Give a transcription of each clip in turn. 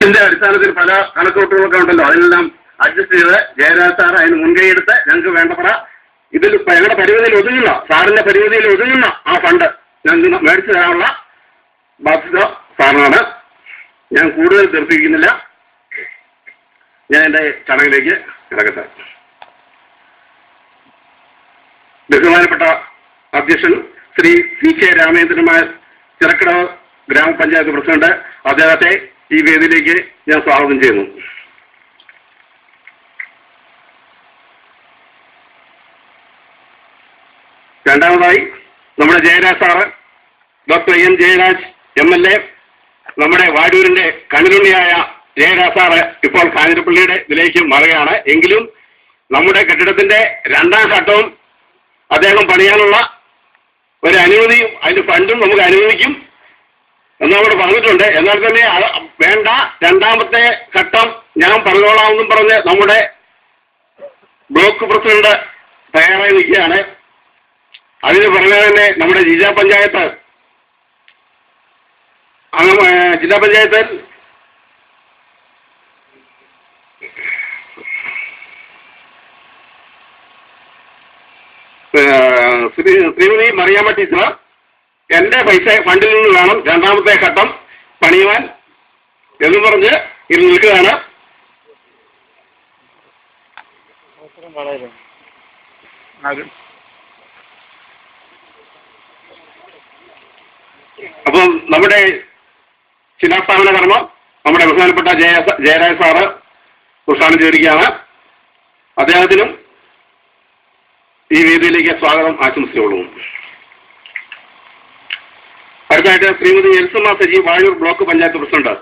ഇതിന്റെ അടിസ്ഥാനത്തിൽ പല കണക്കുകൂട്ടലുകളൊക്കെ ഉണ്ടല്ലോ, അതിനെല്ലാം അഡ്ജസ്റ്റ് ചെയ്ത് ജയരാജ് സാർ അതിന് മുൻകൈയെടുത്ത് ഞങ്ങൾക്ക് വേണ്ടപ്പെട്ട ഇതിൽ ഞങ്ങളുടെ പരിമിതിയിൽ ഒതുങ്ങുന്ന, സാറിന്റെ പരിമിതിയിൽ ഒതുങ്ങുന്ന ആ ഫണ്ട് ഞങ്ങൾക്ക് മേടിച്ചു തരാനുള്ള ബാധ്യത സാറിനാണ്. ഞാൻ കൂടുതൽ ദീർഘിപ്പിക്കുന്നില്ല, ഞാൻ എൻ്റെ ചടങ്ങിലേക്ക് കിടക്കട്ടെ. ബഹുമാനപ്പെട്ട അധ്യക്ഷൻ ശ്രീ CK രാമേന്ദ്രനായ ചിറക്കടവ് ഗ്രാമപഞ്ചായത്ത് പ്രസിഡന്റ്, അദ്ദേഹത്തെ ഈ വേദിയിലേക്ക് ഞാൻ സ്വാഗതം ചെയ്യുന്നു. രണ്ടാമതായി നമ്മുടെ Jayaraj sir, doctor N Jayaraj MLA, നമ്മുടെ വാഴൂരിന്റെ കണിലുണ്ണിയായ ജയരാജ് സാറ് ഇപ്പോൾ കാഞ്ഞിരപ്പള്ളിയുടെ ഇതിലേക്ക് മാറുകയാണ്. എങ്കിലും നമ്മുടെ കെട്ടിടത്തിന്റെ രണ്ടാം ഘട്ടവും അദ്ദേഹം പണിയാനുള്ള ഒരു അനുമതിയും അതിന്റെ ഫണ്ടും നമുക്ക് അനുവദിക്കും എന്നവിടെ പറഞ്ഞിട്ടുണ്ട്. എന്നാൽ തന്നെ വേണ്ട, രണ്ടാമത്തെ ഘട്ടം ഞാൻ പറഞ്ഞോളാമെന്നും പറഞ്ഞ് നമ്മുടെ ബ്ലോക്ക് പ്രസിഡന്റ് തയ്യാറായി നിൽക്കുകയാണ്. അതിന് പുറമെ തന്നെ നമ്മുടെ ജില്ലാ പഞ്ചായത്ത് ശ്രീമതി മറിയാമ്മ ടീച്ചർ എന്റെ പൈസ ഫണ്ടിൽ നിന്ന് വേണം രണ്ടാമത്തെ ഘട്ടം പണിയുവാൻ എന്ന് പറഞ്ഞ് ഇത് നിൽക്കുകയാണ്. അപ്പം നമ്മുടെ ശിലാസ്ഥാപന കർമ്മം നമ്മുടെ ബഹുമാനപ്പെട്ട ജയരാജ് സാറ് ഉദ്ഘാടനം ചെയ്തിരിക്കുകയാണ്. അദ്ദേഹത്തിനും ഈ വേദിയിലേക്ക് സ്വാഗതം ആശംസിച്ചുകൊള്ളുന്നു. അടുത്തായിട്ട് ശ്രീമതി എൽസമ്മ സജീവ്, വാഴൂർ ബ്ലോക്ക് പഞ്ചായത്ത് പ്രസിഡന്റ്.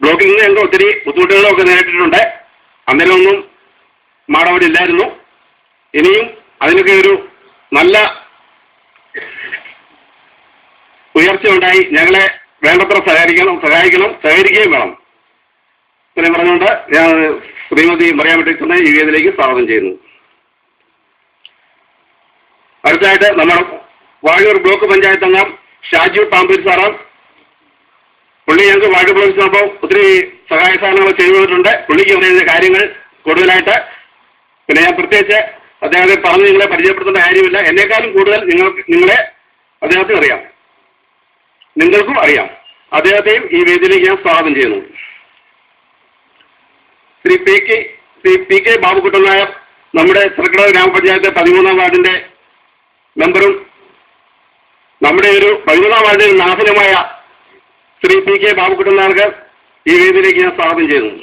ബ്ലോക്കിൽ നിന്ന് ഞങ്ങൾ ഒത്തിരി ബുദ്ധിമുട്ടുകളൊക്കെ നേരിട്ടിട്ടുണ്ട്. അന്നേരമൊന്നും മാടവടില്ലായിരുന്നു. ഇനിയും അതിനൊക്കെ ഒരു നല്ല ഉയർച്ച ഉണ്ടായി ഞങ്ങളെ വേണ്ടത്ര സഹകരിക്കുകയും വേണം. ഇത്രയും പറഞ്ഞുകൊണ്ട് ഞാൻ ശ്രീമതി മറിയാമ്മ ടീച്ചറിനെ ഈ വേദിയിലേക്ക് സ്വാഗതം ചെയ്യുന്നു. അടുത്തായിട്ട് നമ്മുടെ വാഴൂർ ബ്ലോക്ക് പഞ്ചായത്ത് അംഗം ഷാജു പാമ്പൂർ സാറ്. പുള്ളി ഞങ്ങൾക്ക് വാഴൂർ ബ്ലോക്ക് ചെന്നപ്പോൾ ഒത്തിരി സഹായ സഹകരണങ്ങൾ ചെയ്തു തന്നിട്ടുണ്ട്. പുള്ളിക്ക് പറയുന്ന കാര്യങ്ങൾ കൂടുതലായിട്ട് പിന്നെ ഞാൻ പ്രത്യേകിച്ച് അദ്ദേഹത്തെ പറഞ്ഞ് നിങ്ങളെ പരിചയപ്പെടുത്തേണ്ട കാര്യമില്ല. എന്നെക്കാളും കൂടുതൽ നിങ്ങളെ അദ്ദേഹത്തിന് അറിയാം, നിങ്ങൾക്കും അറിയാം. അദ്ദേഹത്തെയും ഈ വേദിയിലേക്ക് ഞാൻ സ്വാഗതം ചെയ്യുന്നു. ശ്രീ പി കെ ബാബുക്കുട്ടൻ നായർ, നമ്മുടെ ചിറക്കടവ് ഗ്രാമപഞ്ചായത്ത് 13-ാം വാർഡിന്റെ മെമ്പറും നമ്മുടെ ഒരു 13-ാം വാർഡിൽ നാഥനുമായ ശ്രീ പി കെ ബാബുക്കുട്ടൻ നായർക്ക് ഈ വേദിയിലേക്ക് ഞാൻ സ്വാഗതം ചെയ്യുന്നു.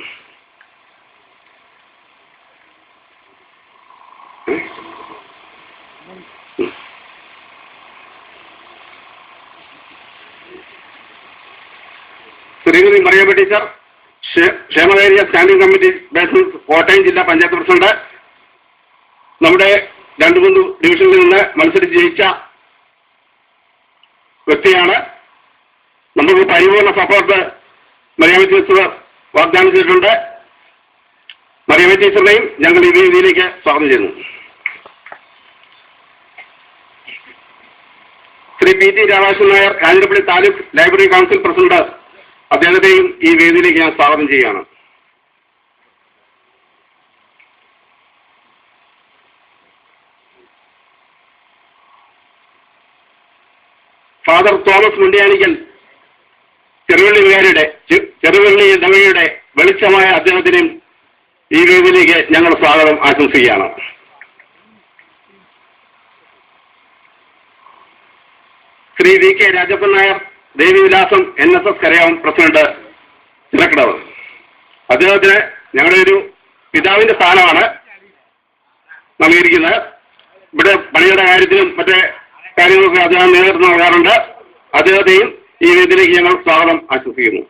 ശ്രീമതി മറിയാമ്മ ടീച്ചർ, ക്ഷേമകാര്യ സ്റ്റാൻഡിംഗ് കമ്മിറ്റി ബേസിസ് കോട്ടയം ജില്ലാ പഞ്ചായത്ത് പ്രസിഡന്റ്, നമ്മുടെ 2-3 ഡിവിഷനിൽ നിന്ന് മത്സരിച്ച് ജയിച്ച വ്യക്തിയാണ്. നമുക്ക് പരിപൂർണ സപ്പോർട്ട് മറിയാമ്മ ടീച്ചർ വാഗ്ദാനം ചെയ്തിട്ടുണ്ട്. മറിയാമ്മ ടീച്ചറിനെയും ഞങ്ങൾ ഈ വേദിയിലേക്ക് സ്വാഗതം ചെയ്യുന്നു. Shri PT Radhakrishnan Nair, Kanjirappally taluk library council president, അദ്ദേഹത്തെയും ഈ വേദിയിലേക്ക് ഞാൻ സ്വാഗതം ചെയ്യുകയാണ്. ഫാദർ തോമസ് മുണ്ടിയാനിക്കൽ, ചെറുവള്ളി ഇടവകയുടെ വെളിച്ചമായ അദ്ദേഹത്തിനും ഈ വേദിയിലേക്ക് ഞങ്ങൾ സ്വാഗതം ആശംസിക്കുകയാണ്. ശ്രീ VK രാജപ്പൻ നായർ, ദേവിവിലാസം NSS കരയാം പ്രസിഡന്റ്, ചിറക്കടവ്. അദ്ദേഹത്തിന് ഞങ്ങളുടെ ഒരു പിതാവിന്റെ സ്ഥാനമാണ് നൽകിയിരിക്കുന്നത്. ഇവിടെ പണിയുടെ കാര്യത്തിലും മറ്റേ കാര്യങ്ങളൊക്കെ അദ്ദേഹം നേതൃത്വം നൽകാറുണ്ട്. അദ്ദേഹത്തെയും ഈ വേദിയിലേക്ക് ഞങ്ങൾ സ്വാഗതം ആശംസിക്കുന്നു.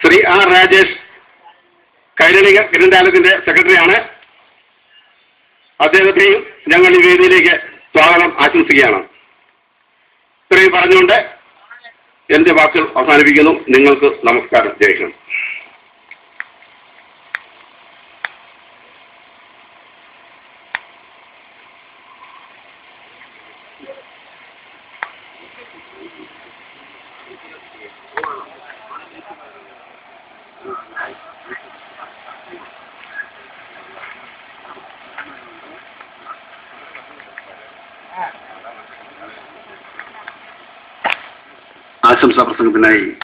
ശ്രീ R രാജേഷ്, കൈരളിക ഗ്രന്ഥാലയത്തിന്റെ സെക്രട്ടറിയാണ്. അദ്ദേഹത്തെയും ഞങ്ങൾ ഈ വേദിയിലേക്ക് സ്വാഗതം ആശംസിക്കുകയാണ്. ഇത്രയും പറഞ്ഞുകൊണ്ട് എന്റെ വാക്കുകൾ അവസാനിപ്പിക്കുന്നു. നിങ്ങൾക്ക് നമസ്കാരം. ജയിക്കണം. ആശംസാ പ്രസംഗത്തിനായി